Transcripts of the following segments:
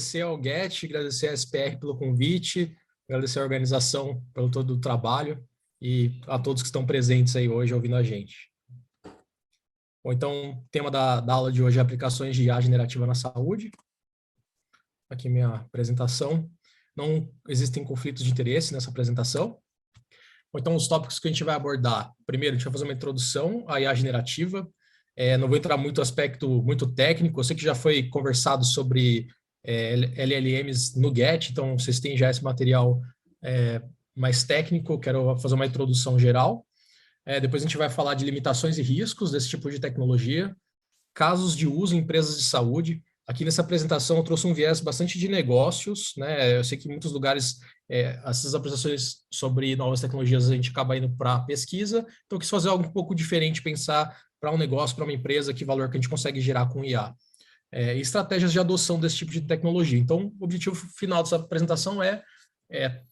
agradecer ao Get, agradecer à SPR pelo convite, agradecer à organização pelo todo o trabalho e a todos que estão presentes aí hoje ouvindo a gente. Bom, então, o tema da aula de hoje é aplicações de IA generativa na saúde. Aqui minha apresentação. Não existem conflitos de interesse nessa apresentação. Bom, então, os tópicos que a gente vai abordar. Primeiro, a gente vai fazer uma introdução à IA generativa. Não vou entrar muito no aspecto muito técnico. Eu sei que já foi conversado sobre LLMs no Get, então vocês têm já esse material mais técnico. Quero fazer uma introdução geral. Depois a gente vai falar de limitações e riscos desse tipo de tecnologia, casos de uso em empresas de saúde. Aqui nessa apresentação eu trouxe um viés bastante de negócios, né? Eu sei que em muitos lugares essas apresentações sobre novas tecnologias a gente acaba indo para pesquisa, então eu quis fazer algo um pouco diferente, pensar para um negócio, para uma empresa, que valor que a gente consegue gerar com IA. E estratégias de adoção desse tipo de tecnologia. Então, o objetivo final dessa apresentação é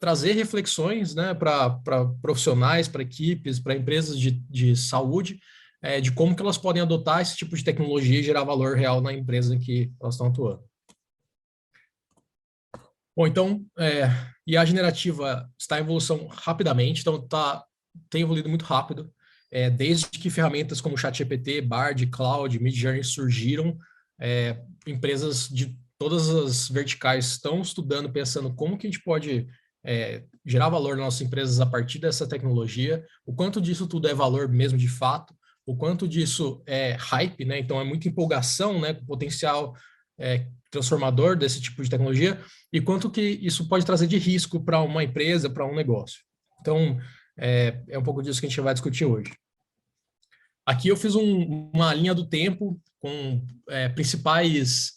trazer reflexões, né, para profissionais, para equipes, para empresas de saúde, de como que elas podem adotar esse tipo de tecnologia e gerar valor real na empresa em que elas estão atuando. Bom, então, IA generativa está em evolução rapidamente, então tem evoluído muito rápido, desde que ferramentas como ChatGPT, Bard, Cloud, Midjourney surgiram, empresas de todas as verticais estão estudando, pensando como que a gente pode gerar valor nas nossas empresas a partir dessa tecnologia, o quanto disso tudo é valor mesmo de fato, o quanto disso é hype, né? Então é muita empolgação, né, com o potencial transformador desse tipo de tecnologia, e quanto que isso pode trazer de risco para uma empresa, para um negócio. Então, é um pouco disso que a gente vai discutir hoje. Aqui eu fiz uma linha do tempo com principais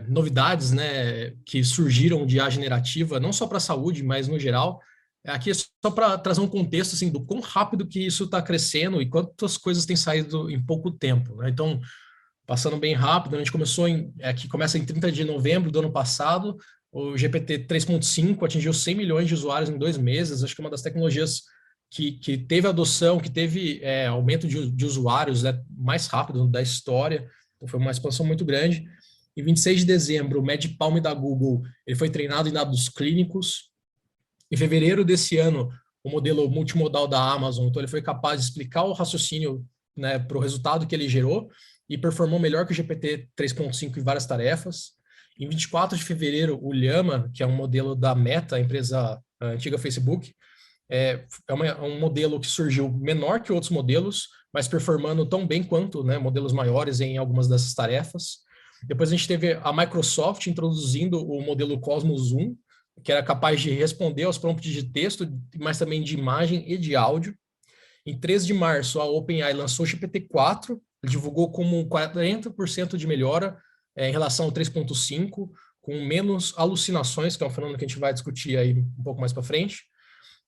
novidades, né, que surgiram de IA generativa, não só para a saúde, mas no geral. Aqui é só para trazer um contexto assim, do quão rápido que isso está crescendo e quantas coisas têm saído em pouco tempo, né? Então, passando bem rápido, a gente começou aqui começa em 30 de novembro do ano passado, o GPT 3.5 atingiu 100 milhões de usuários em 2 meses, acho que é uma das tecnologias que teve adoção, que teve aumento de usuários mais rápido da história, então foi uma expansão muito grande. Em 26 de dezembro, o MedPalm da Google ele foi treinado em dados clínicos. Em fevereiro desse ano, o modelo multimodal da Amazon, então ele foi capaz de explicar o raciocínio, né, para o resultado que ele gerou e performou melhor que o GPT 3.5 em várias tarefas. Em 24 de fevereiro, o Llama, que é um modelo da Meta, a empresa a antiga Facebook, um modelo que surgiu menor que outros modelos, mas performando tão bem quanto, né, modelos maiores em algumas dessas tarefas. Depois a gente teve a Microsoft introduzindo o modelo Cosmos 1, que era capaz de responder aos prompts de texto, mas também de imagem e de áudio. Em 13 de março, a OpenAI lançou o GPT-4, divulgou como 40% de melhora em relação ao 3.5, com menos alucinações, que é um fenômeno que a gente vai discutir aí um pouco mais para frente.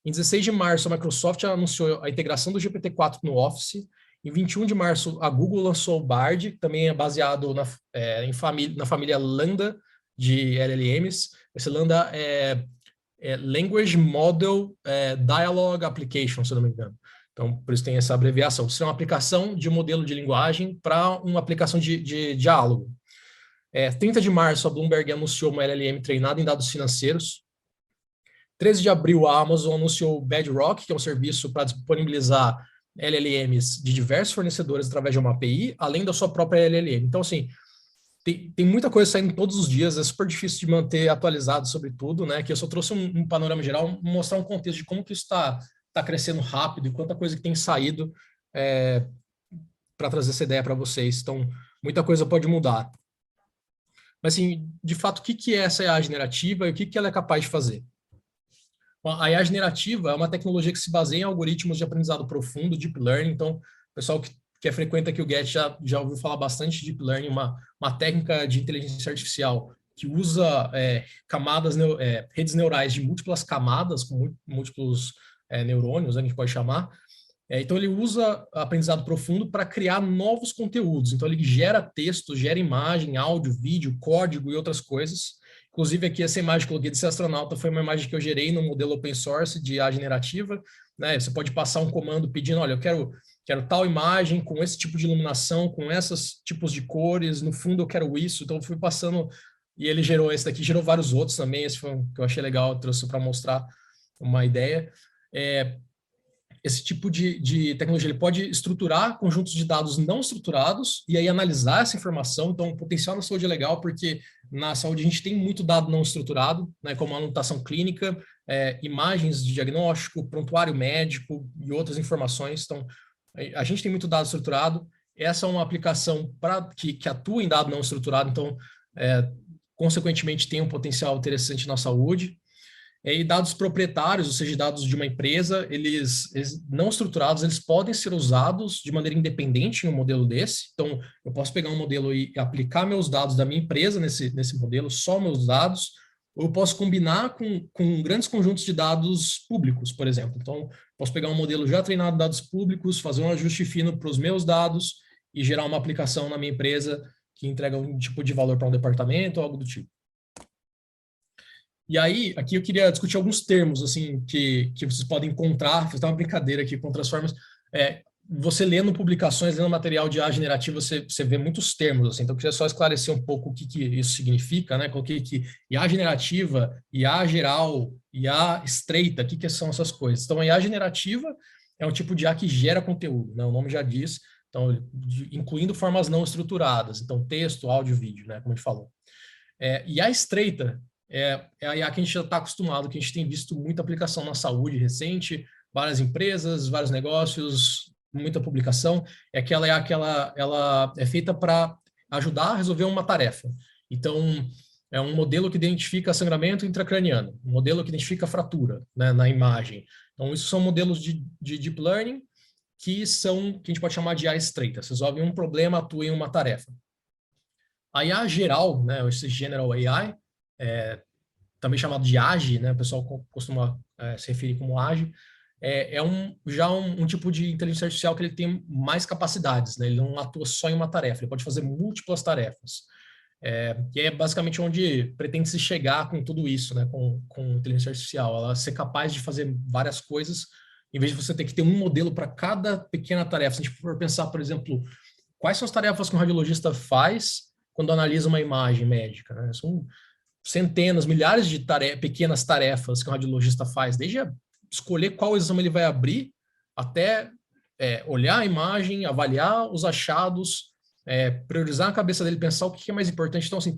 Em 16 de março, a Microsoft anunciou a integração do GPT-4 no Office. Em 21 de março, a Google lançou o Bard, que também é baseado na família Lambda de LLMs. Esse Lambda é Language Model Dialogue Application, se eu não me engano. Então, por isso tem essa abreviação. Isso é uma aplicação de modelo de linguagem para uma aplicação de diálogo. 30 de março, a Bloomberg anunciou uma LLM treinada em dados financeiros. 13 de abril, a Amazon anunciou o Bedrock, que é um serviço para disponibilizar LLMs de diversos fornecedores através de uma API, além da sua própria LLM. Então, assim, tem muita coisa saindo todos os dias, é super difícil de manter atualizado sobre tudo, né? Que eu só trouxe um panorama geral, mostrar um contexto de como que isso está crescendo rápido e quanta coisa que tem saído para trazer essa ideia para vocês. Então, muita coisa pode mudar. Mas, assim, de fato, o que é essa IA generativa e o que ela é capaz de fazer? A IA generativa é uma tecnologia que se baseia em algoritmos de aprendizado profundo, Deep Learning. Então, o pessoal que frequenta aqui o Get já ouviu falar bastante de Deep Learning, uma técnica de inteligência artificial que usa redes neurais de múltiplas camadas, com múltiplos neurônios, a gente pode chamar. Então, ele usa aprendizado profundo para criar novos conteúdos. Então, ele gera texto, gera imagem, áudio, vídeo, código e outras coisas. Inclusive, aqui essa imagem que eu coloquei desse astronauta foi uma imagem que eu gerei no modelo open source de IA generativa. Né? Você pode passar um comando pedindo, olha, eu quero tal imagem com esse tipo de iluminação, com esses tipos de cores, no fundo eu quero isso. Então, eu fui passando e ele gerou esse daqui, gerou vários outros também, esse foi um que eu achei legal, eu trouxe para mostrar uma ideia. Esse tipo de tecnologia ele pode estruturar conjuntos de dados não estruturados e aí analisar essa informação. Então, o potencial na saúde é legal porque na saúde a gente tem muito dado não estruturado, né, como anotação clínica, imagens de diagnóstico, prontuário médico e outras informações. Então, a gente tem muito dado estruturado. Essa é uma aplicação que atua em dado não estruturado, então, consequentemente, tem um potencial interessante na saúde. E dados proprietários, ou seja, dados de uma empresa, eles não estruturados, eles podem ser usados de maneira independente em um modelo desse. Então, eu posso pegar um modelo e aplicar meus dados da minha empresa nesse modelo, só meus dados, ou eu posso combinar com grandes conjuntos de dados públicos, por exemplo. Então, posso pegar um modelo já treinado de dados públicos, fazer um ajuste fino para os meus dados e gerar uma aplicação na minha empresa que entrega um tipo de valor para um departamento ou algo do tipo. E aí, aqui eu queria discutir alguns termos, assim, que vocês podem encontrar, fazer uma brincadeira aqui com Transformers. Você lendo publicações, lendo material de IA generativa, você vê muitos termos, assim, então eu queria só esclarecer um pouco o que isso significa, né? Coloquei aqui IA generativa, IA geral, IA estreita, o que são essas coisas? Então, a IA generativa é um tipo de IA que gera conteúdo, né? O nome já diz, então, incluindo formas não estruturadas, então texto, áudio, vídeo, né? Como a gente falou. IA estreita é a IA que a gente já está acostumado, que a gente tem visto muita aplicação na saúde recente, várias empresas, vários negócios, muita publicação. É aquela IA que ela é feita para ajudar a resolver uma tarefa. Então, é um modelo que identifica sangramento intracraniano, um modelo que identifica fratura, né, na imagem. Então, isso são modelos de Deep Learning que a gente pode chamar de IA estreita. Você resolve um problema, atua em uma tarefa. A IA geral, né, esse General AI, também chamado de AGI, né, o pessoal costuma se referir como AGI, já um tipo de inteligência artificial que ele tem mais capacidades, né, ele não atua só em uma tarefa, ele pode fazer múltiplas tarefas. Que é basicamente onde pretende se chegar com tudo isso, né, com inteligência artificial, ela ser capaz de fazer várias coisas, em vez de você ter que ter um modelo para cada pequena tarefa. Se a gente for pensar, por exemplo, quais são as tarefas que um radiologista faz quando analisa uma imagem médica, né? São centenas, milhares de pequenas tarefas que um radiologista faz, desde escolher qual exame ele vai abrir, até olhar a imagem, avaliar os achados, priorizar a cabeça dele, pensar o que é mais importante. Então, assim,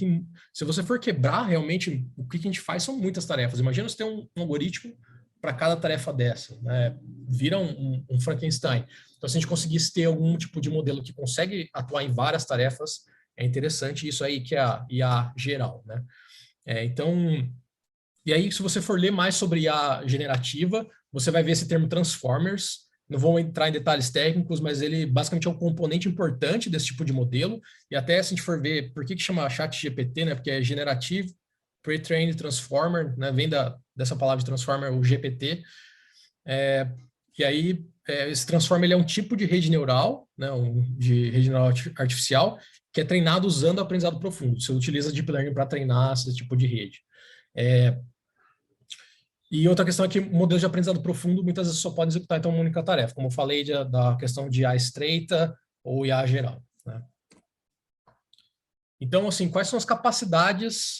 se você for quebrar realmente, o que a gente faz são muitas tarefas. Imagina você ter um algoritmo para cada tarefa dessa, né? Vira um Frankenstein. Então, se a gente conseguisse ter algum tipo de modelo que consegue atuar em várias tarefas, é interessante isso aí que é a IA geral, né? Então, e aí se você for ler mais sobre IA generativa, você vai ver esse termo Transformers. Não vou entrar em detalhes técnicos, mas ele basicamente é um componente importante desse tipo de modelo. E até se a gente for ver por que chama ChatGPT, né? Porque é Generative Pre-trained Transformer, né? Vem dessa palavra de Transformer, o GPT. E aí, esse Transformer ele é um tipo de rede neural, né? De rede neural artificial, que é treinado usando aprendizado profundo. Você utiliza Deep Learning para treinar esse tipo de rede. E outra questão é que modelos de aprendizado profundo muitas vezes só podem executar então uma única tarefa, como eu falei da questão de IA estreita ou IA geral, né? Então, assim, quais são as capacidades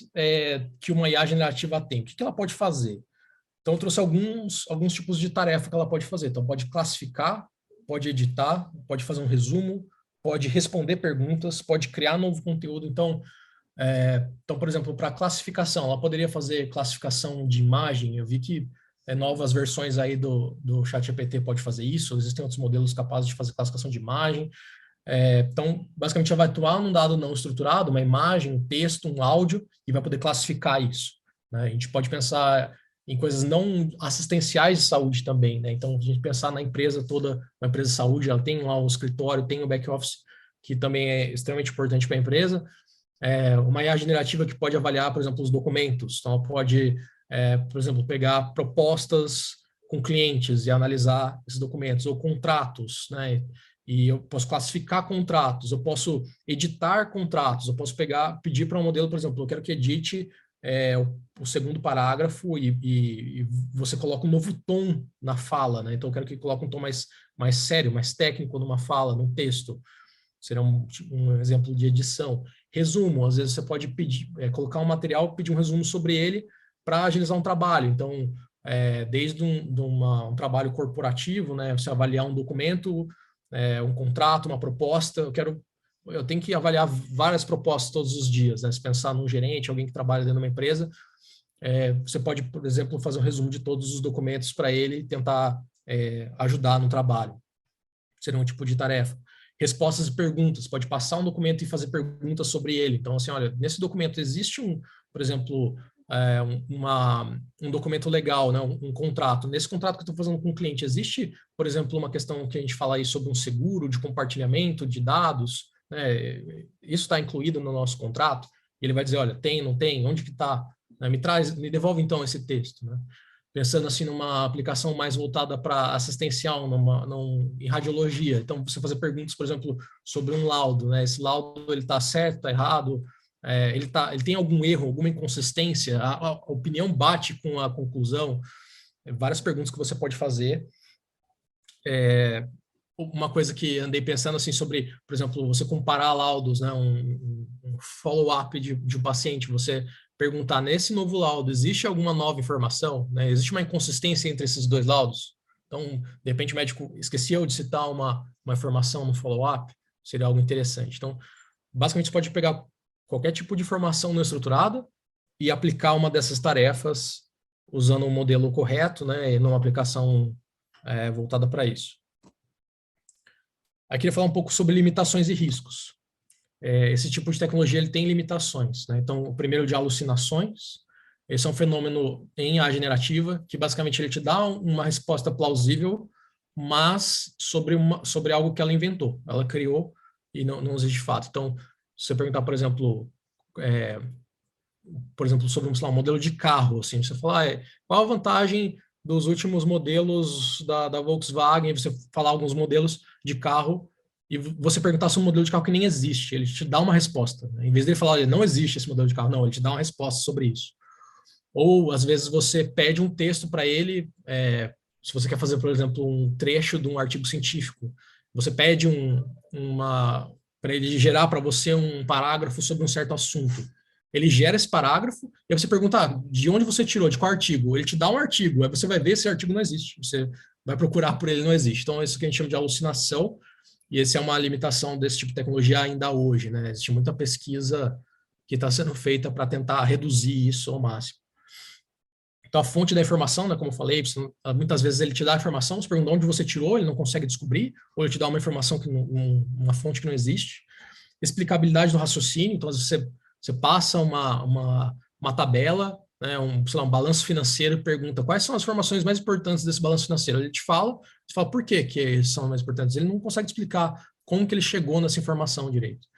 que uma IA generativa tem? O que ela pode fazer? Então, eu trouxe alguns tipos de tarefa que ela pode fazer. Então, pode classificar, pode editar, pode fazer um resumo, pode responder perguntas, pode criar novo conteúdo. Então, por exemplo, para classificação, ela poderia fazer classificação de imagem. Eu vi que novas versões aí do ChatGPT pode fazer isso. Existem outros modelos capazes de fazer classificação de imagem. Então, basicamente, ela vai atuar num dado não estruturado, uma imagem, um texto, um áudio, e vai poder classificar isso, né? A gente pode pensar em coisas não assistenciais de saúde também, né? Então, a gente pensar na empresa toda, uma empresa de saúde, ela tem lá um escritório, tem o back-office, que também é extremamente importante para a empresa. Uma IA generativa que pode avaliar, por exemplo, os documentos. Então, ela pode, por exemplo, pegar propostas com clientes e analisar esses documentos, ou contratos, né? E eu posso classificar contratos, eu posso editar contratos, eu posso pedir para um modelo, por exemplo, eu quero que edite o segundo parágrafo e você coloca um novo tom na fala, né? Então eu quero que coloque um tom mais sério, mais técnico numa fala, num texto. Será um exemplo de edição. resumo. Às vezes você pode pedir, colocar um material, pedir um resumo sobre ele para agilizar um trabalho. Então, desde um trabalho corporativo, né, você avaliar um documento, um contrato, uma proposta, eu tenho que avaliar várias propostas todos os dias, né? Se pensar num gerente, alguém que trabalha dentro de uma empresa, você pode, por exemplo, fazer um resumo de todos os documentos para ele e tentar ajudar no trabalho. Seria um tipo de tarefa. Respostas e perguntas, pode passar um documento e fazer perguntas sobre ele. Então, assim, olha, nesse documento existe por exemplo, um documento legal, né, um contrato. Nesse contrato que eu estou fazendo com o cliente, existe, por exemplo, uma questão que a gente fala aí sobre um seguro de compartilhamento de dados, né? Isso está incluído no nosso contrato? E ele vai dizer, olha, tem, não tem, onde que está? Me devolve então esse texto, né? Pensando assim numa aplicação mais voltada para assistencial, em radiologia. Então, você fazer perguntas, por exemplo, sobre um laudo, né? Esse laudo, ele está certo, está errado? Ele tem algum erro, alguma inconsistência? A opinião bate com a conclusão? Várias perguntas que você pode fazer. Uma coisa que andei pensando assim sobre, por exemplo, você comparar laudos, né? Um follow-up de um paciente, você perguntar nesse novo laudo, existe alguma nova informação? Né? Existe uma inconsistência entre esses dois laudos? Então, de repente o médico esqueceu de citar uma informação no follow-up, seria algo interessante. Então, basicamente você pode pegar qualquer tipo de informação não estruturada e aplicar uma dessas tarefas usando um modelo correto, né? E numa aplicação voltada para isso. Aqui eu queria falar um pouco sobre limitações e riscos. Esse tipo de tecnologia ele tem limitações, né? Então, o primeiro de alucinações. Esse é um fenômeno em IA generativa, que basicamente ele te dá uma resposta plausível, mas sobre algo que ela inventou, ela criou e não existe de fato. Então, se você perguntar, por exemplo, sobre um modelo de carro, assim, você falar, qual a vantagem dos últimos modelos da Volkswagen, você falar alguns modelos de carro e você perguntar sobre um modelo de carro que nem existe, ele te dá uma resposta. Né? Em vez de ele falar, olha, não existe esse modelo de carro, não, ele te dá uma resposta sobre isso. Ou, às vezes, você pede um texto para ele, se você quer fazer, por exemplo, um trecho de um artigo científico, você pede para ele gerar para você um parágrafo sobre um certo assunto. Ele gera esse parágrafo, e aí você pergunta, de onde você tirou, de qual artigo? Ele te dá um artigo, aí você vai ver se esse artigo não existe. Você vai procurar por ele, não existe. Então, é isso que a gente chama de alucinação, e essa é uma limitação desse tipo de tecnologia ainda hoje, né? Existe muita pesquisa que está sendo feita para tentar reduzir isso ao máximo. Então, a fonte da informação, né, como eu falei, muitas vezes ele te dá a informação, você pergunta onde você tirou, ele não consegue descobrir, ou ele te dá uma informação, uma fonte que não existe. Explicabilidade do raciocínio, então, às vezes você passa uma tabela, né, um balanço financeiro e pergunta quais são as informações mais importantes desse balanço financeiro. Ele te fala, você fala por que são mais importantes. Ele não consegue explicar como que ele chegou nessa informação direito.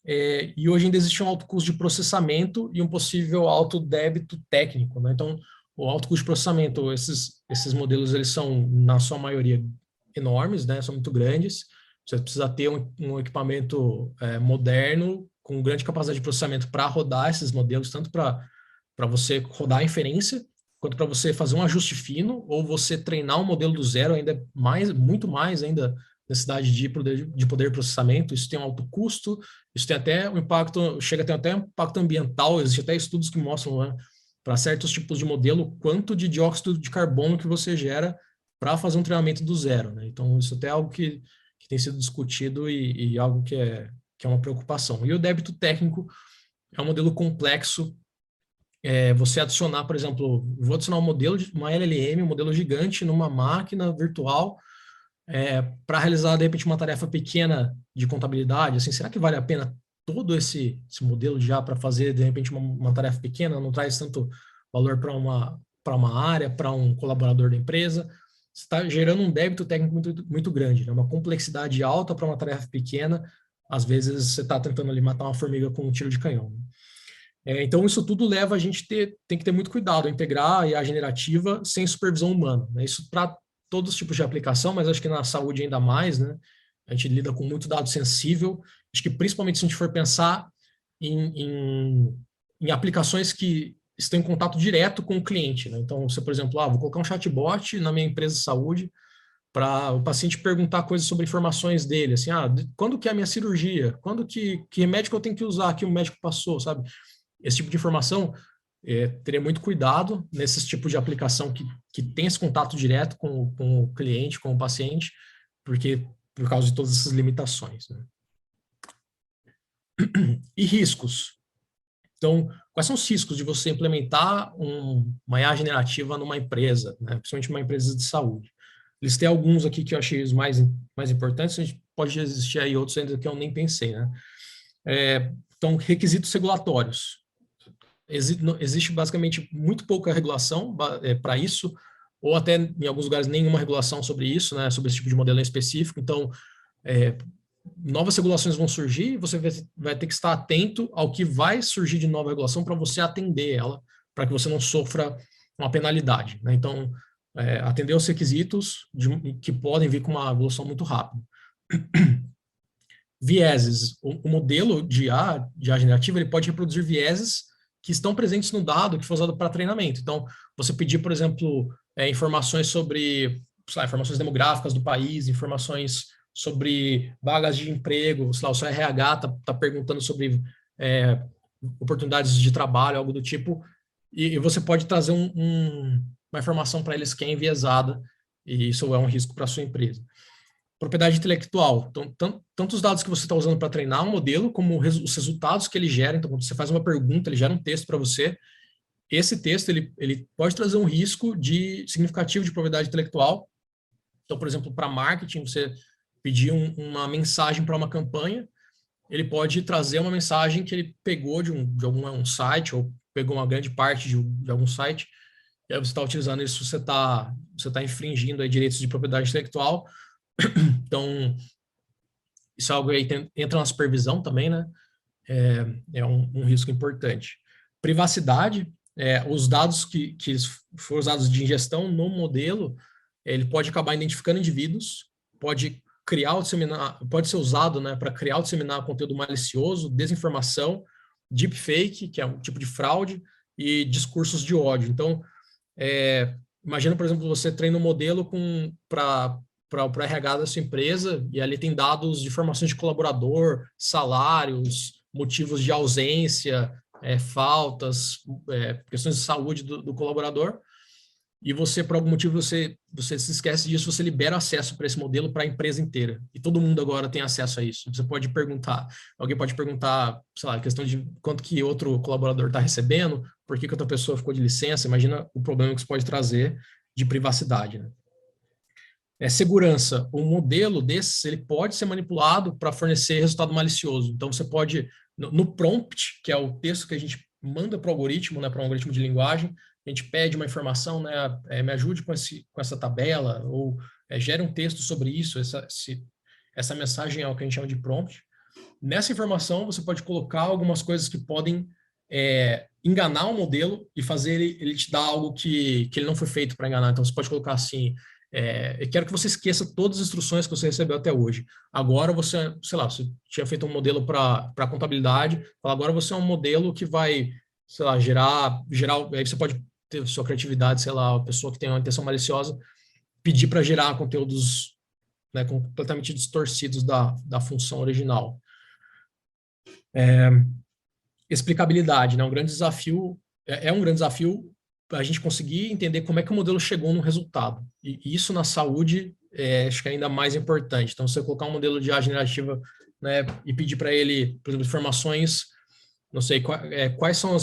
E hoje ainda existe um alto custo de processamento e um possível alto débito técnico. Né? Então, o alto custo de processamento, esses modelos, eles são, na sua maioria, enormes, né? São muito grandes. Você precisa ter um equipamento moderno, com grande capacidade de processamento para rodar esses modelos, tanto para você rodar a inferência, quanto para você fazer um ajuste fino, ou você treinar um modelo do zero, ainda muito mais ainda necessidade de poder de processamento. Isso tem um alto custo, isso tem até um impacto, chega a ter até um impacto ambiental, existem até estudos que mostram, né, para certos tipos de modelo, quanto de dióxido de carbono que você gera para fazer um treinamento do zero. Né? Então, isso até é algo que tem sido discutido e algo que é uma preocupação. E o débito técnico é um modelo complexo. Você adicionar, por exemplo, vou adicionar um modelo, uma LLM, um modelo gigante numa máquina virtual, para realizar, de repente, uma tarefa pequena de contabilidade, assim, será que vale a pena todo esse modelo já para fazer, de repente, uma tarefa pequena? Não traz tanto valor para uma área, para um colaborador da empresa? Você está gerando um débito técnico muito, muito grande, né? Uma complexidade alta para uma tarefa pequena. Às vezes, você está tentando ali matar uma formiga com um tiro de canhão. Né? Então, isso tudo leva a gente tem que ter muito cuidado, integrar a IA generativa sem supervisão humana. Né? Isso para todos os tipos de aplicação, mas acho que na saúde ainda mais, né? A gente lida com muito dado sensível. Acho que principalmente se a gente for pensar em aplicações que estão em contato direto com o cliente. Né? Então, você, por exemplo, vou colocar um chatbot na minha empresa de saúde para o paciente perguntar coisas sobre informações dele, assim, quando que é a minha cirurgia? Quando que remédio que eu tenho que usar que o médico passou, sabe? Esse tipo de informação, teria muito cuidado nesses tipos de aplicação que tem esse contato direto com o cliente, com o paciente, porque por causa de todas essas limitações, né? E riscos. Então, quais são os riscos de você implementar uma IA generativa numa empresa, né? Principalmente uma empresa de saúde? Listei alguns aqui que eu achei os mais importantes, a gente pode existir aí outros ainda que eu nem pensei, né? Então, requisitos regulatórios. Existe basicamente muito pouca regulação para isso, ou até em alguns lugares nenhuma regulação sobre isso, né? Sobre esse tipo de modelo em específico. Então, novas regulações vão surgir, você vai ter que estar atento ao que vai surgir de nova regulação para você atender ela, para que você não sofra uma penalidade, né? Então, atender os requisitos que podem vir com uma evolução muito rápida. Vieses. O modelo de IA generativa, ele pode reproduzir vieses que estão presentes no dado que foi usado para treinamento. Então, você pedir, por exemplo, informações sobre, sei lá, informações demográficas do país, informações sobre vagas de emprego, sei lá, o seu RH está perguntando sobre oportunidades de trabalho, algo do tipo, e você pode trazer uma informação para eles que é enviesada, e isso é um risco para a sua empresa. Propriedade intelectual. Então, tanto os dados que você está usando para treinar um modelo, como os resultados que ele gera. Então, quando você faz uma pergunta, ele gera um texto para você. Esse texto, ele pode trazer um risco significativo de propriedade intelectual. Então, por exemplo, para marketing, você pedir uma mensagem para uma campanha, ele pode trazer uma mensagem que ele pegou de algum site, ou pegou uma grande parte de algum site, e aí você está utilizando isso, você tá infringindo aí direitos de propriedade intelectual. Então, isso é algo aí entra na supervisão também, né? É um risco importante. Privacidade, os dados que foram usados de ingestão no modelo, ele pode acabar identificando indivíduos, pode criar ou disseminar, pode ser usado, né, para criar ou disseminar conteúdo malicioso, desinformação, deepfake, que é um tipo de fraude, e discursos de ódio. Então, imagina, por exemplo, você treina um modelo para o RH da sua empresa, e ali tem dados de informações de colaborador, salários, motivos de ausência, faltas, questões de saúde do colaborador, e você, por algum motivo, você se esquece disso, você libera acesso para esse modelo para a empresa inteira. E todo mundo agora tem acesso a isso. Você pode perguntar, alguém pode perguntar, sei lá, a questão de quanto que outro colaborador está recebendo, por que outra pessoa ficou de licença, imagina o problema que isso pode trazer de privacidade, né? Segurança. Um modelo desses, ele pode ser manipulado para fornecer resultado malicioso. Então, você pode, no prompt, que é o texto que a gente manda para o algoritmo, né, para um algoritmo de linguagem, a gente pede uma informação, né, me ajude com essa tabela, ou gere um texto sobre isso, essa mensagem é o que a gente chama de prompt. Nessa informação, você pode colocar algumas coisas que podem enganar o modelo e fazer ele te dar algo que ele não foi feito para enganar. Então, você pode colocar assim, eu quero que você esqueça todas as instruções que você recebeu até hoje. Agora você, sei lá, você tinha feito um modelo para contabilidade, agora você é um modelo que vai, sei lá, gerar, aí você pode ter sua criatividade, sei lá, a pessoa que tem uma intenção maliciosa, pedir para gerar conteúdos, né, completamente distorcidos da função original. Explicabilidade, né? Um grande desafio, um grande desafio a gente conseguir entender como é que o modelo chegou no resultado. E isso na saúde acho que é ainda mais importante. Então, você colocar um modelo de IA generativa, né, e pedir para ele, por exemplo, informações, não sei, quais são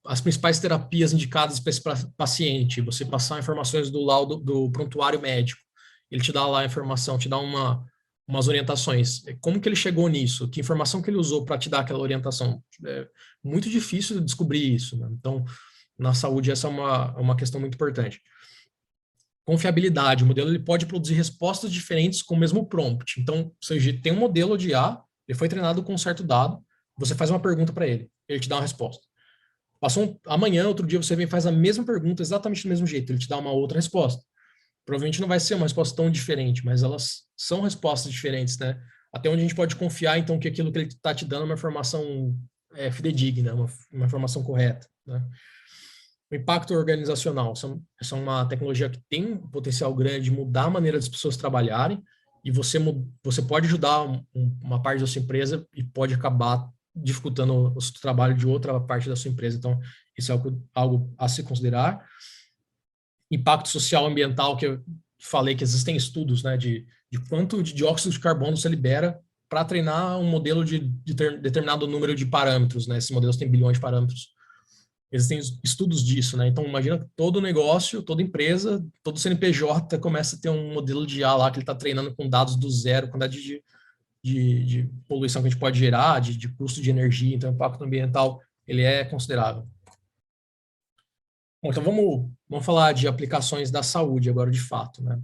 as principais terapias indicadas para esse paciente, você passar informações do laudo do prontuário médico, ele te dá lá a informação, te dá umas orientações. Como que ele chegou nisso? Que informação que ele usou para te dar aquela orientação? É muito difícil descobrir isso, né? Então, na saúde, essa é uma questão muito importante. Confiabilidade. O modelo ele pode produzir respostas diferentes com o mesmo prompt. Então, você tem um modelo de IA, ele foi treinado com um certo dado, você faz uma pergunta para ele te dá uma resposta. Amanhã, outro dia, você vem e faz a mesma pergunta exatamente do mesmo jeito, ele te dá uma outra resposta. Provavelmente não vai ser uma resposta tão diferente, mas elas são respostas diferentes, né? Até onde a gente pode confiar, então, que aquilo que ele está te dando é uma informação fidedigna, uma informação correta, né? O impacto organizacional, essa é uma tecnologia que tem um potencial grande de mudar a maneira das pessoas trabalharem, e você pode ajudar uma parte da sua empresa e pode acabar dificultando o seu trabalho de outra parte da sua empresa. Então, isso é algo a se considerar. Impacto social ambiental, que eu falei que existem estudos, né, de quanto de dióxido de carbono você libera para treinar um modelo de determinado número de parâmetros, né? Esses modelos têm bilhões de parâmetros. Existem estudos disso, né? Então, imagina que todo negócio, toda empresa, todo CNPJ começa a ter um modelo de IA lá que ele está treinando com dados do zero, quantidade de poluição que a gente pode gerar, de custo de energia, então o impacto ambiental ele é considerável. Bom, então vamos falar de aplicações da saúde agora de fato, né?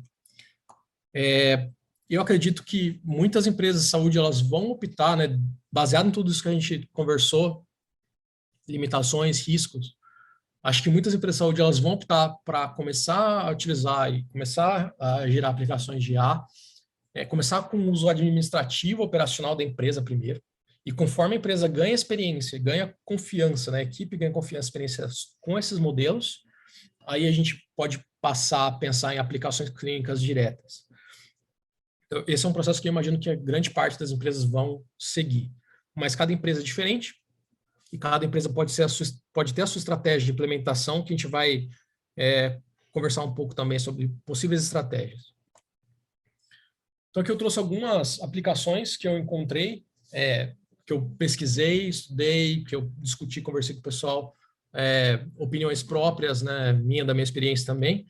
Eu acredito que muitas empresas de saúde elas vão optar, né, baseado em tudo isso que a gente conversou, limitações, riscos. Acho que muitas empresas de saúde elas vão optar para começar a utilizar e começar a gerar aplicações de IA, começar com o uso administrativo operacional da empresa primeiro. E conforme a empresa ganha experiência, ganha confiança, né, a equipe ganha confiança, experiência com esses modelos, aí a gente pode passar a pensar em aplicações clínicas diretas. Então, esse é um processo que eu imagino que a grande parte das empresas vão seguir. Mas cada empresa é diferente e cada empresa pode ter a sua estratégia de implementação, que a gente vai conversar um pouco também sobre possíveis estratégias. Então, aqui eu trouxe algumas aplicações que eu encontrei, que eu pesquisei, estudei, que eu discuti, conversei com o pessoal, opiniões próprias, né, da minha experiência também.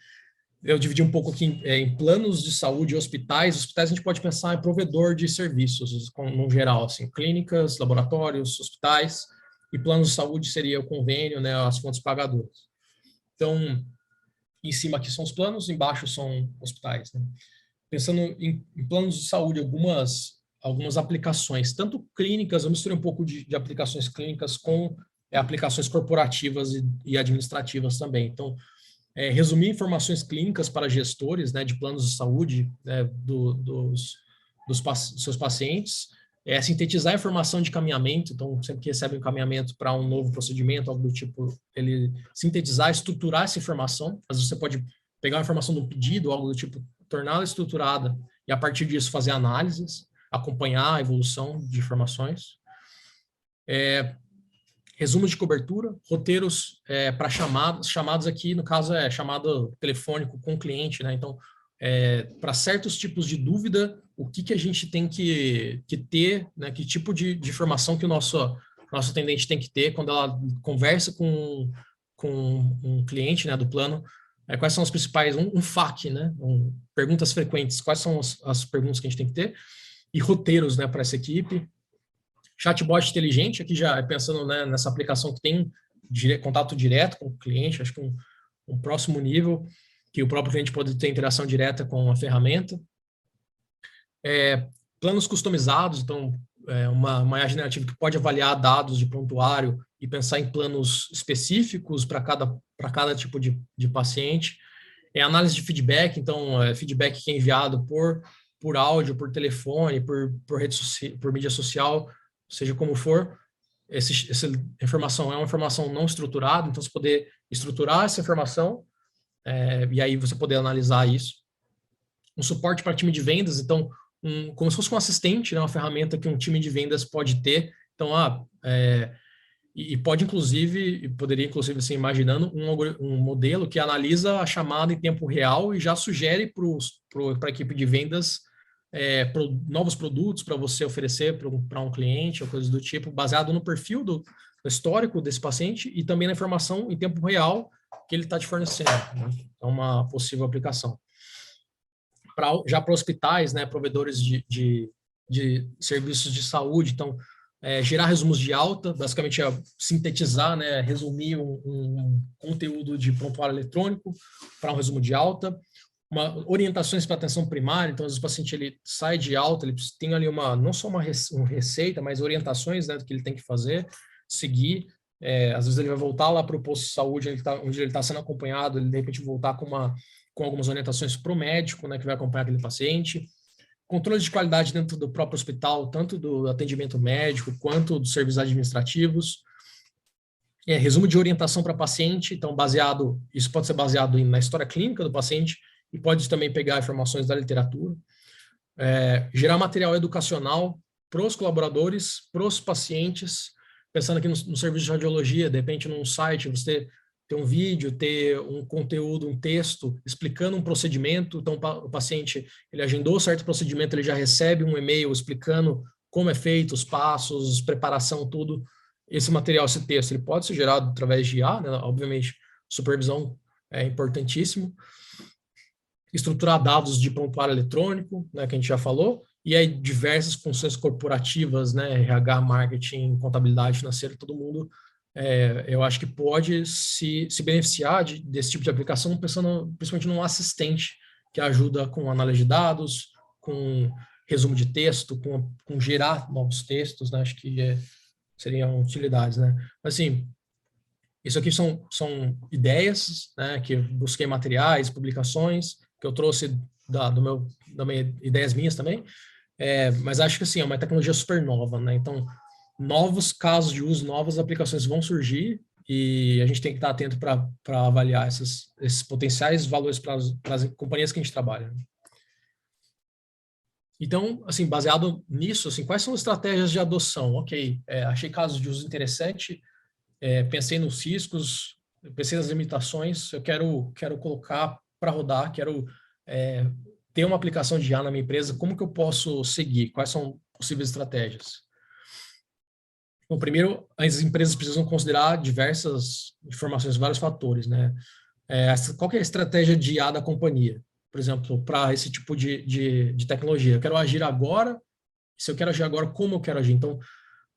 Eu dividi um pouco aqui em planos de saúde e hospitais. Hospitais a gente pode pensar em provedor de serviços, no geral, assim, clínicas, laboratórios, hospitais, e planos de saúde seria o convênio, né, as fontes pagadoras. Então, em cima aqui são os planos, embaixo são hospitais, né? Pensando em planos de saúde, algumas aplicações, tanto clínicas, eu misturei um pouco de aplicações clínicas com aplicações corporativas e administrativas também. Então, resumir informações clínicas para gestores, né, de planos de saúde, né, dos seus pacientes, sintetizar a informação de caminhamento, então sempre que recebe um encaminhamento para um novo procedimento, algo do tipo, ele sintetizar, estruturar essa informação. Às vezes você pode pegar a informação do pedido, algo do tipo, torná-la estruturada e a partir disso fazer análises, acompanhar a evolução de informações. Resumo de cobertura, roteiros para chamadas aqui, no caso chamado telefônico com o cliente, né? Então, para certos tipos de dúvida, o que a gente tem que ter, né? Que tipo de informação que o nosso atendente tem que ter quando ela conversa com um cliente, né, do plano, quais são os principais, um FAQ, né? Perguntas frequentes, quais são as perguntas que a gente tem que ter, e roteiros, né, para essa equipe. Chatbot inteligente, aqui já pensando, né, nessa aplicação que tem contato direto com o cliente, acho que um próximo nível, que o próprio cliente pode ter interação direta com a ferramenta. Planos customizados, então, uma IA generativa que pode avaliar dados de prontuário e pensar em planos específicos para cada tipo de paciente. Análise de feedback, então, feedback que é enviado por áudio, por telefone, por mídia social, seja como for, essa informação é uma informação não estruturada, então você poder estruturar essa informação e aí você poder analisar isso. Um suporte para time de vendas, então, como se fosse um assistente, né, uma ferramenta que um time de vendas pode ter. Então, poderia inclusive, assim, imaginando um modelo que analisa a chamada em tempo real e já sugere para a equipe de vendas novos produtos para você oferecer para um cliente ou coisas do tipo, baseado no perfil do histórico desse paciente e também na informação em tempo real que ele está te fornecendo, né? É uma possível aplicação. Já para hospitais, né, provedores de serviços de saúde, então, gerar resumos de alta, basicamente sintetizar, né, resumir um conteúdo de prontuário eletrônico para um resumo de alta, orientações para atenção primária, então, às vezes o paciente ele sai de alta, ele tem ali não só uma receita, mas orientações, né, do que ele tem que fazer, seguir, às vezes ele vai voltar lá para o posto de saúde onde ele está sendo acompanhado, ele de repente voltar com algumas orientações para o médico, né, que vai acompanhar aquele paciente. Controle de qualidade dentro do próprio hospital, tanto do atendimento médico quanto dos serviços administrativos. resumo de orientação para paciente, então isso pode ser baseado na história clínica do paciente e pode também pegar informações da literatura. Gerar material educacional para os colaboradores, para os pacientes, pensando aqui no serviço de radiologia, de repente num site você ter um vídeo, ter um conteúdo, um texto explicando um procedimento, então o paciente, ele agendou certo procedimento, ele já recebe um e-mail explicando como é feito, os passos, preparação, tudo. Esse material, esse texto, ele pode ser gerado através de IA, né? Obviamente, supervisão é importantíssimo. Estruturar dados de prontuário eletrônico, né, que a gente já falou, e aí diversas funções corporativas, né, RH, marketing, contabilidade financeira, todo mundo, eu acho que pode se beneficiar desse tipo de aplicação, pensando principalmente num assistente que ajuda com análise de dados, com resumo de texto, com gerar novos textos, né, acho que seriam utilidades, né. Mas, assim, isso aqui são ideias, né, que eu busquei materiais, publicações, que eu trouxe ideias minhas também, mas acho que assim, é uma tecnologia super nova, né? Então, novos casos de uso, novas aplicações vão surgir e a gente tem que estar atento para avaliar esses potenciais valores para as companhias que a gente trabalha. Então, assim, baseado nisso, assim, quais são as estratégias de adoção? Ok, achei casos de uso interessante, pensei nos riscos, pensei nas limitações, eu quero colocar para rodar, quero ter uma aplicação de IA na minha empresa, como que eu posso seguir? Quais são possíveis estratégias? Bom, primeiro, as empresas precisam considerar diversas informações, vários fatores, né? Qual que é a estratégia de IA da companhia? Por exemplo, para esse tipo de tecnologia. Eu quero agir agora, se eu quero agir agora, como eu quero agir? Então,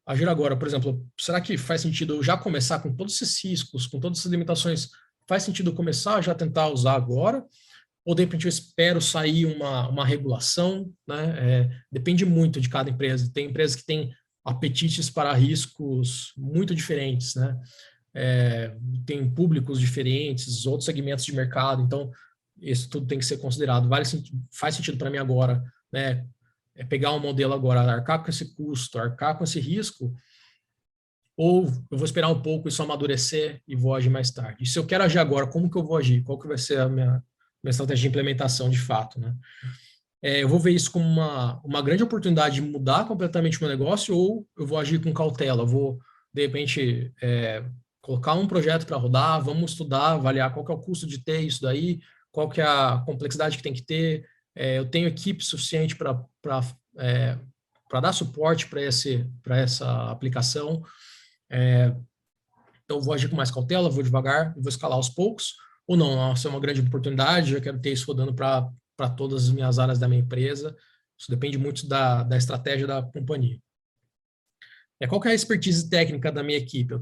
agir agora, por exemplo, será que faz sentido eu já começar com todos esses riscos, com todas essas limitações? Faz sentido eu começar a já tentar usar agora? Ou de repente eu espero sair uma regulação, né? Depende muito de cada empresa. Tem empresas que têm apetites para riscos muito diferentes, né? Tem públicos diferentes, outros segmentos de mercado, então isso tudo tem que ser considerado. Faz sentido para mim agora, né? Pegar um modelo agora, arcar com esse custo, arcar com esse risco, ou eu vou esperar um pouco isso amadurecer e vou agir mais tarde. E se eu quero agir agora, como que eu vou agir? Qual que vai ser a minha estratégia de implementação de fato, né? Eu vou ver isso como uma grande oportunidade de mudar completamente o meu negócio ou eu vou agir com cautela, eu vou, de repente, colocar um projeto para rodar, vamos estudar, avaliar qual que é o custo de ter isso daí, qual que é a complexidade que tem que ter, eu tenho equipe suficiente para dar suporte para essa aplicação, então vou agir com mais cautela, vou devagar, vou escalar aos poucos, ou não, nossa, é uma grande oportunidade, eu quero ter isso rodando para todas as minhas áreas da minha empresa. Isso depende muito da estratégia da companhia. Qual que é a expertise técnica da minha equipe? Eu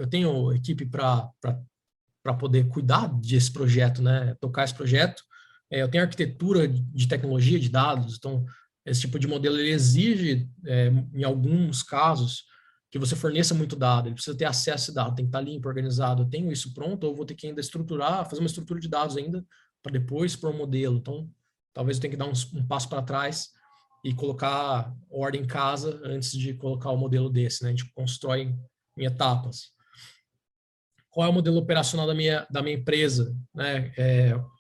tenho equipe para poder cuidar desse projeto, né? Tocar esse projeto. Eu tenho arquitetura de tecnologia de dados, então esse tipo de modelo ele exige, em alguns casos, que você forneça muito dado, ele precisa ter acesso a esse dado, tem que estar limpo, organizado. Eu tenho isso pronto, ou vou ter que ainda estruturar, fazer uma estrutura de dados ainda, para depois pôr um modelo. Então, talvez eu tenha que dar um passo para trás e colocar ordem em casa antes de colocar o modelo desse, né? A gente constrói em etapas. Qual é o modelo operacional da minha empresa, né?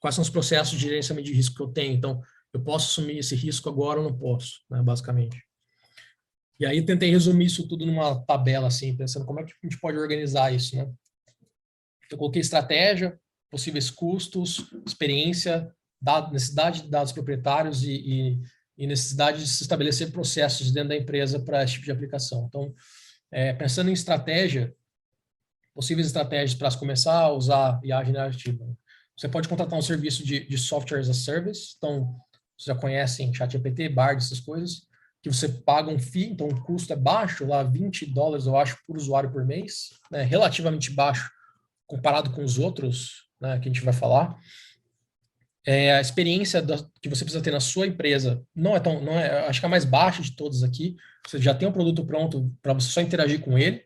Quais são os processos de gerenciamento de risco que eu tenho? Então, eu posso assumir esse risco agora ou não posso, né? Basicamente. E aí tentei resumir isso tudo numa tabela, assim, pensando como é que a gente pode organizar isso, né? Eu coloquei estratégia, possíveis custos, experiência, necessidade de dados proprietários e necessidade de se estabelecer processos dentro da empresa para esse tipo de aplicação. Então, pensando em estratégia, possíveis estratégias para começar a usar IA generativa. Você pode contratar um serviço de software as a service, então, vocês já conhecem ChatGPT, Bard, essas coisas, que você paga um FII, então o custo é baixo, lá $20, eu acho, por usuário por mês, né, relativamente baixo comparado com os outros, né, que a gente vai falar. A experiência que você precisa ter na sua empresa não é, acho que é a mais baixa de todas aqui. Você já tem um produto pronto para você só interagir com ele.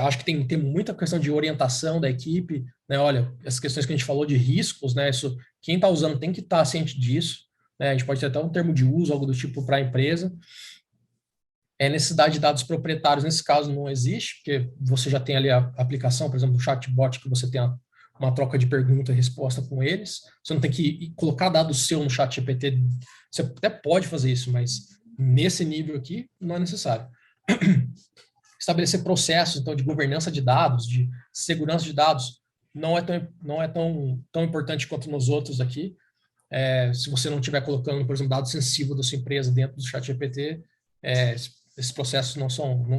Acho que tem muita questão de orientação da equipe, né? Olha, essas questões que a gente falou de riscos, né? Isso, quem está usando tem que estar ciente disso, né? A gente pode ter até um termo de uso, algo do tipo para a empresa. Necessidade de dados proprietários, nesse caso, não existe, porque você já tem ali a aplicação, por exemplo, o chatbot, que você tem uma troca de pergunta e resposta com eles. Você não tem que colocar dados seu no chat GPT. Você até pode fazer isso, mas nesse nível aqui, não é necessário. Estabelecer processos, então, de governança de dados, de segurança de dados, não é tão importante quanto nos outros aqui. Se você não estiver colocando, por exemplo, dados sensíveis da sua empresa dentro do chat GPT, esses processos não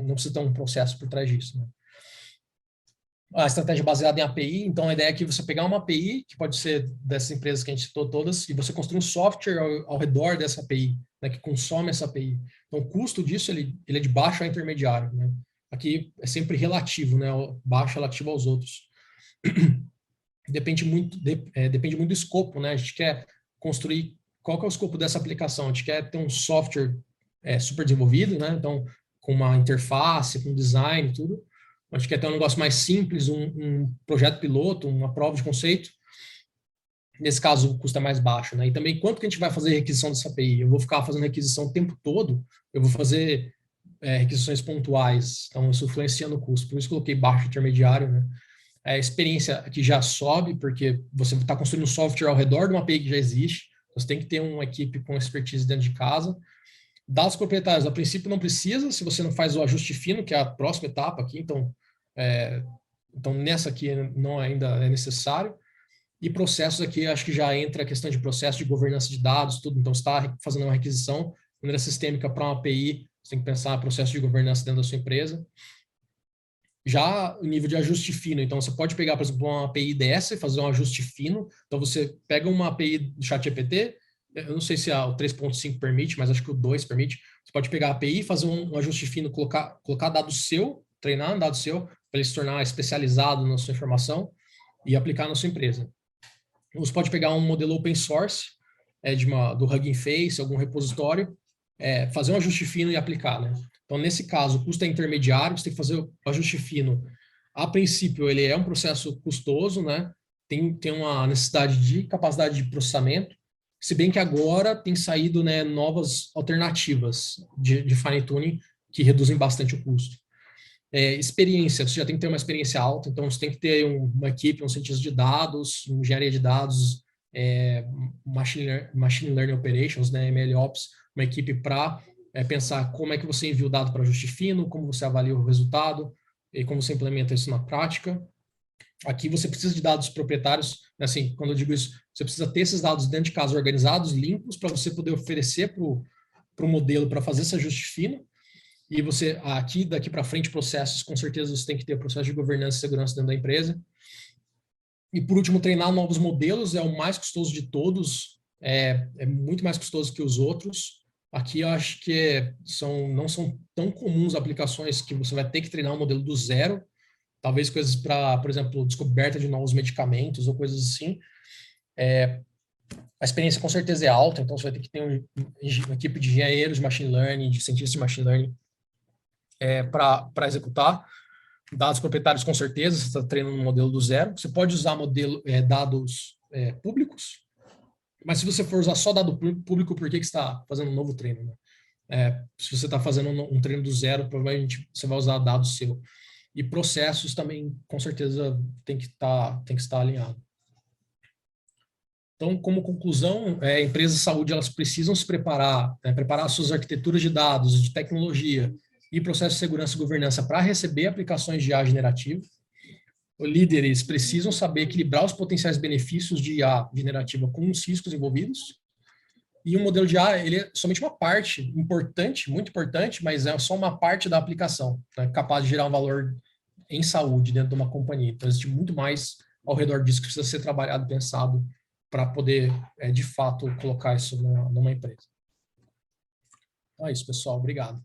precisa ter um processo por trás disso, né? A estratégia baseada em API, então a ideia é que você pegar uma API, que pode ser dessas empresas que a gente citou todas, e você construir um software ao redor dessa API, né, que consome essa API. Então o custo disso, ele é de baixo a intermediário, né? Aqui é sempre relativo, né? Baixo relativo aos outros. Depende muito do escopo, né? A gente quer construir, qual que é o escopo dessa aplicação? A gente quer ter um software super desenvolvido, né? Então, com uma interface, com design, tudo. A gente quer ter um negócio mais simples, um projeto piloto, uma prova de conceito. Nesse caso, o custo é mais baixo, né? E também, quanto que a gente vai fazer requisição dessa API? Eu vou ficar fazendo requisição o tempo todo? Eu vou fazer requisições pontuais? Então, isso influencia no custo. Por isso, coloquei baixo intermediário, né? A experiência aqui já sobe, porque você está construindo um software ao redor de uma API que já existe. Você tem que ter uma equipe com expertise dentro de casa. Dados proprietários, a princípio não precisa, se você não faz o ajuste fino, que é a próxima etapa aqui, então nessa aqui não ainda é necessário. E processos aqui, acho que já entra a questão de processo de governança de dados, tudo. Então, você está fazendo uma requisição de maneira sistêmica para uma API, você tem que pensar no processo de governança dentro da sua empresa. Já o nível de ajuste fino, então você pode pegar, por exemplo, uma API dessa e fazer um ajuste fino. Então você pega uma API do ChatGPT, eu não sei se o 3.5 permite, mas acho que o 2 permite. Você pode pegar a API, fazer um ajuste fino, colocar dado seu, treinar um dado seu, para ele se tornar especializado na sua informação e aplicar na sua empresa. Você pode pegar um modelo open source, do Hugging Face, algum repositório, fazer um ajuste fino e aplicar, né? Então, nesse caso, o custo é intermediário, você tem que fazer o ajuste fino. A princípio, ele é um processo custoso, né? Tem uma necessidade de capacidade de processamento, se bem que agora tem saído, né, novas alternativas de fine-tuning que reduzem bastante o custo. Experiência, você já tem que ter uma experiência alta, então você tem que ter uma equipe, um cientista de dados, engenharia de dados, machine learning operations, né, MLOps, uma equipe para pensar como é que você envia o dado para ajuste fino, como você avalia o resultado e como você implementa isso na prática. Aqui você precisa de dados proprietários, assim, quando eu digo isso, você precisa ter esses dados dentro de casa organizados, limpos, para você poder oferecer para o modelo para fazer esse ajuste fino. E você, daqui para frente, processos, com certeza você tem que ter processo de governança e segurança dentro da empresa. E por último, treinar novos modelos é o mais custoso de todos, é muito mais custoso que os outros. Aqui eu acho que não são tão comuns aplicações que você vai ter que treinar um modelo do zero, talvez coisas para, por exemplo, descoberta de novos medicamentos ou coisas assim. A experiência com certeza é alta, então você vai ter que ter uma equipe de engenheiros de machine learning, de cientistas de machine learning para executar. Dados proprietários, com certeza, você está treinando um modelo do zero. Você pode usar dados públicos, mas se você for usar só dado público, por que você está fazendo um novo treino, né? Se você está fazendo um treino do zero, provavelmente você vai usar dados seu. E processos também, com certeza, tem que estar alinhado. Então, como conclusão, empresas de saúde elas precisam se preparar suas arquiteturas de dados, de tecnologia e processo de segurança e governança para receber aplicações de IA generativa. Os líderes precisam saber equilibrar os potenciais benefícios de IA generativa com os riscos envolvidos. E o modelo de IA ele é somente uma parte importante, muito importante, mas é só uma parte da aplicação, né, capaz de gerar um valor em saúde dentro de uma companhia. Então, existe muito mais ao redor disso que precisa ser trabalhado, pensado, para poder, de fato, colocar isso numa empresa. Então é isso, pessoal. Obrigado.